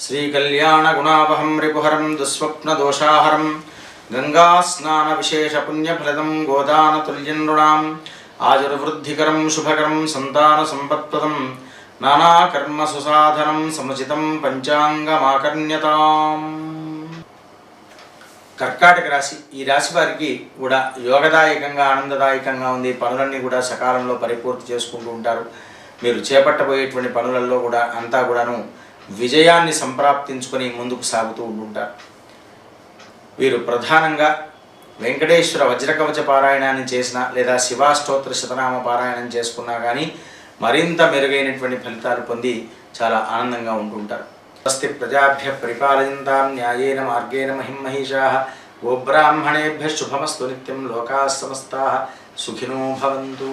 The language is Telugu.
श्रीकल्याणगुणावहं रिपुहरं दुःस्वप्नदोषाहरं गङ्गास्नानविशेषपुण्यफलदं गोदानतुल्यं नृणाम् आयुर्वृद्धिकरं शुभकरं सन्तानसम्पत्प्रदं नानाकर्मसुसाधनं समुचितं పంచాంగమాకర్ణ్యతాం. కర్కాటక రాశి, ఈ రాశి వారికి కూడా యోగదాయకంగా ఆనందదాయకంగా ఉంది. పనులన్నీ కూడా సకాలంలో పరిపూర్తి చేసుకుంటూ ఉంటారు. మీరు చేపట్టబోయేటువంటి పనులలో కూడా అంతా కూడాను విజయాన్ని సంప్రాప్తించుకొని ముందుకు సాగుతూ ఉంటుంటారు. వీరు ప్రధానంగా వెంకటేశ్వర వజ్రకవచ పారాయణాన్ని చేసినా లేదా శివాష్టోత్తర శతనామ పారాయణం చేసుకున్నా కానీ మరింత మెరుగైనటువంటి ఫలితాలు పొంది చాలా ఆనందంగా ఉంటుంటారు. స్వస్తి ప్రజాభ్య పరిపాలయంతాం న్యాయేన మార్గేణ మహిమహీషాః గోబ్రాహ్మణేభ్యః శుభమస్తు నిత్యం లోకాః సమస్తాః సుఖినో భవంతు.